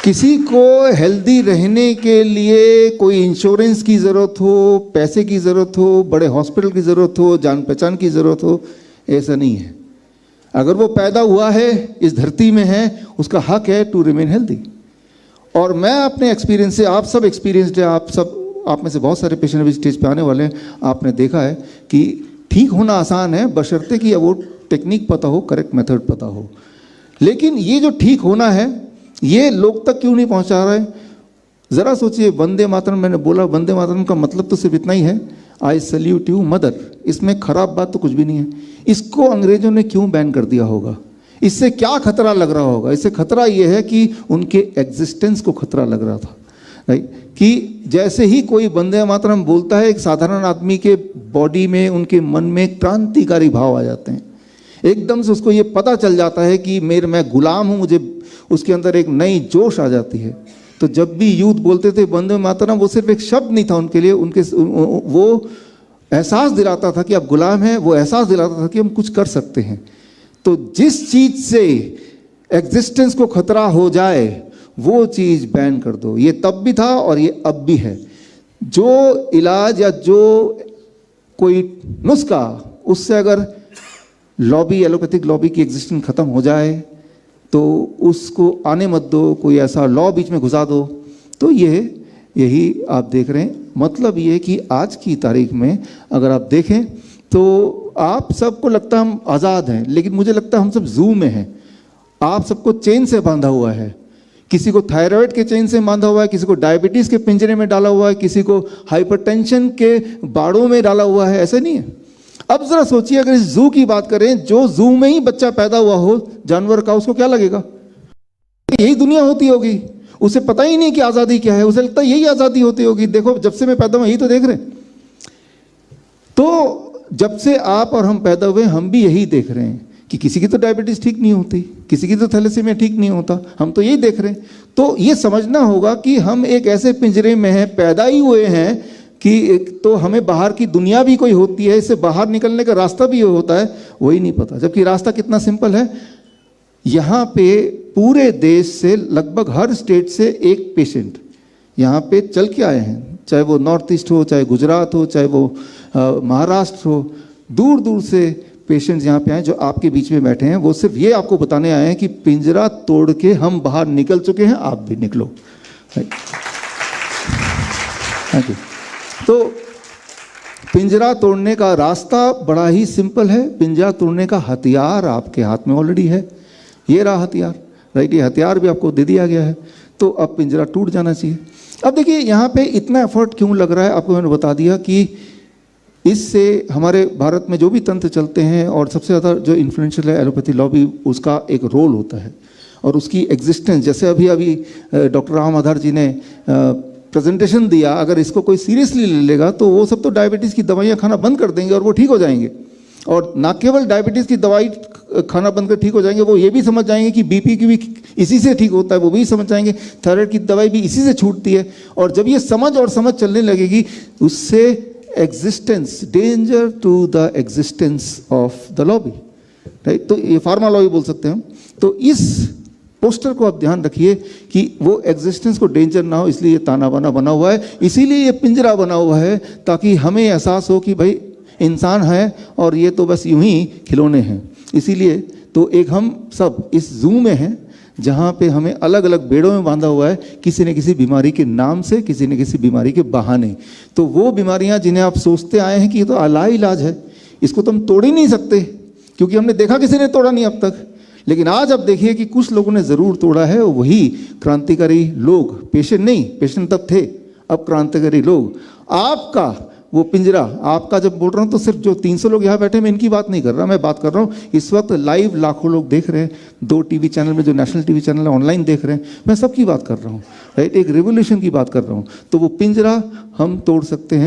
किसी को हेल्दी रहने के लिए कोई इंश्योरेंस की ज़रूरत हो, पैसे की ज़रूरत हो, बड़े हॉस्पिटल की ज़रूरत हो, जान पहचान की ज़रूरत हो, ऐसा नहीं है। अगर वो पैदा हुआ है, इस धरती में है, उसका हक है टू रिमेन हेल्दी। और मैं अपने एक्सपीरियंस से, आप सब एक्सपीरियंस्ड है, आप में से बहुत सारे पेशेंट अभी स्टेज पे आने वाले हैं, आपने देखा है कि ठीक होना आसान है बशर्ते कि वो टेक्निक पता हो, करेक्ट मेथड पता हो। लेकिन ये जो ठीक होना है ये लोग तक क्यों नहीं पहुंचा रहे? ज़रा सोचिए, वंदे मातरम मैंने बोला, वंदे मातरम का मतलब तो सिर्फ इतना ही है, आई सल्यूट यू मदर। इसमें खराब बात तो कुछ भी नहीं है। इसको अंग्रेजों ने क्यों बैन कर दिया होगा? इससे क्या खतरा लग रहा होगा? इससे खतरा ये है कि उनके एग्जिस्टेंस को खतरा लग रहा था, राइट? कि जैसे ही कोई वंदे मातरम बोलता है, एक साधारण आदमी के बॉडी में, उनके मन में क्रांतिकारी भाव आ जाते हैं। एकदम से उसको ये पता चल जाता है कि मैं गुलाम हूँ, मुझे उसके अंदर एक नई जोश आ जाती है। तो जब भी यूथ बोलते थे वंदे मातरम, वो सिर्फ एक शब्द नहीं था उनके लिए, वो एहसास दिलाता था कि आप गुलाम हैं, वो एहसास दिलाता था कि हम कुछ कर सकते हैं। तो जिस चीज़ से एग्जिस्टेंस को खतरा हो जाए वो चीज़ बैन कर दो। ये तब भी था और ये अब भी है। जो इलाज या जो कोई नुस्खा, उससे अगर लॉबी, एलोपैथिक लॉबी की एग्जिस्टेंस खत्म हो जाए तो उसको आने मत दो, कोई ऐसा लॉ बीच में घुसा दो। तो यही आप देख रहे हैं। मतलब ये कि आज की तारीख में अगर आप देखें तो आप सबको लगता है हम आज़ाद हैं, लेकिन मुझे लगता है हम सब जू में हैं। आप सबको चेन से बांधा हुआ है। किसी को थायराइड के चेन से बांधा हुआ है, किसी को डायबिटीज़ के पिंजरे में डाला हुआ है, किसी को हाइपरटेंशन के बाड़ों में डाला हुआ है। ऐसा नहीं है। अब जरा सोचिए, अगर इस जू की बात करें, जो जू में ही बच्चा पैदा हुआ हो जानवर का, उसको क्या लगेगा? यही दुनिया होती होगी। उसे पता ही नहीं कि आज़ादी क्या है, उसे लगता है यही आज़ादी होती होगी। देखो, जब से मैं पैदा हुआ यही तो देख रहे हैं। तो जब से आप और हम पैदा हुए, हम भी यही देख रहे हैं कि किसी की तो डायबिटीज़ ठीक नहीं होती, किसी की तो थैलेसीमिया ठीक नहीं होता। हम तो यही देख रहे हैं। तो ये समझना होगा कि हम एक ऐसे पिंजरे में हैं, पैदा ही हुए हैं कि तो हमें बाहर की दुनिया भी कोई होती है, इससे बाहर निकलने का रास्ता भी होता है, वही नहीं पता। जबकि रास्ता कितना सिंपल है। यहाँ पे पूरे देश से, लगभग हर स्टेट से एक पेशेंट यहाँ पे चल के आए हैं, चाहे वो नॉर्थ ईस्ट हो, चाहे गुजरात हो, चाहे वो महाराष्ट्र हो। दूर दूर से पेशेंट्स यहाँ पे आए जो आपके बीच में बैठे हैं। वो सिर्फ ये आपको बताने आए हैं कि पिंजरा तोड़ के हम बाहर निकल चुके हैं, आप भी निकलो। Thank you. तो पिंजरा तोड़ने का रास्ता बड़ा ही सिंपल है। पिंजरा तोड़ने का हथियार आपके हाथ में ऑलरेडी है। ये रहा हथियार, राइट? ये हथियार भी आपको दे दिया गया है। तो अब पिंजरा टूट जाना चाहिए। अब देखिए, यहाँ पे इतना एफर्ट क्यों लग रहा है, आपको मैंने बता दिया कि इससे हमारे भारत में जो भी तंत्र चलते हैं, और सबसे ज़्यादा जो इन्फ्लुएंशियल है एलोपैथी लॉबी, उसका एक रोल होता है। और उसकी एग्जिस्टेंस, जैसे अभी डॉक्टर राम आधार जी ने प्रेजेंटेशन दिया, अगर इसको कोई सीरियसली ले लेगा तो वो सब तो डायबिटीज़ की दवाइयाँ खाना बंद कर देंगे और वो ठीक हो जाएंगे। और ना केवल डायबिटीज़ की दवाई खाना बंद कर ठीक हो जाएंगे, वो ये भी समझ जाएंगे कि बीपी की भी इसी से ठीक होता है, वो भी समझ जाएंगे थायराइड की दवाई भी इसी से छूटती है। और जब ये समझ चलने लगेगी, उससे existence, danger to the existence of the lobby, right? तो ये फार्मा लॉबी बोल सकते हैं हम। तो इस पोस्टर को आप ध्यान रखिए कि वो एग्जिस्टेंस को डेंजर ना हो, इसलिए ये ताना बाना बना हुआ है, इसीलिए ये पिंजरा बना हुआ है, ताकि हमें एहसास हो कि भाई इंसान है और ये तो बस यूं ही खिलौने हैं। इसीलिए तो एक हम सब इस जू में हैं, जहाँ पे हमें अलग अलग बेड़ों में बांधा हुआ है, किसी न किसी बीमारी के नाम से, किसी न किसी बीमारी के बहाने। तो वो बीमारियाँ जिन्हें आप सोचते आए हैं कि ये तो लाइलाज है, इसको तो हम तोड़ ही नहीं सकते, क्योंकि हमने देखा किसी ने तोड़ा नहीं अब तक। लेकिन आज आप देखिए कि कुछ लोगों ने ज़रूर तोड़ा है, वही क्रांतिकारी लोग। पेशेंट नहीं, पेशेंट तब थे, अब क्रांतिकारी लोग। आपका वो पिंजरा, आपका जब बोल रहा हूँ तो सिर्फ जो 300 लोग यहाँ बैठे, मैं इनकी बात नहीं कर रहा, मैं बात कर रहा हूँ इस वक्त लाइव लाखों लोग देख रहे हैं, 2 टीवी चैनल में, जो नेशनल टीवी चैनल है, ऑनलाइन देख रहे हैं, मैं सबकी बात कर रहा हूँ, राइट? एक रिवोल्यूशन की बात कर रहा हूँ। तो वो पिंजरा हम तोड़ सकते हैं।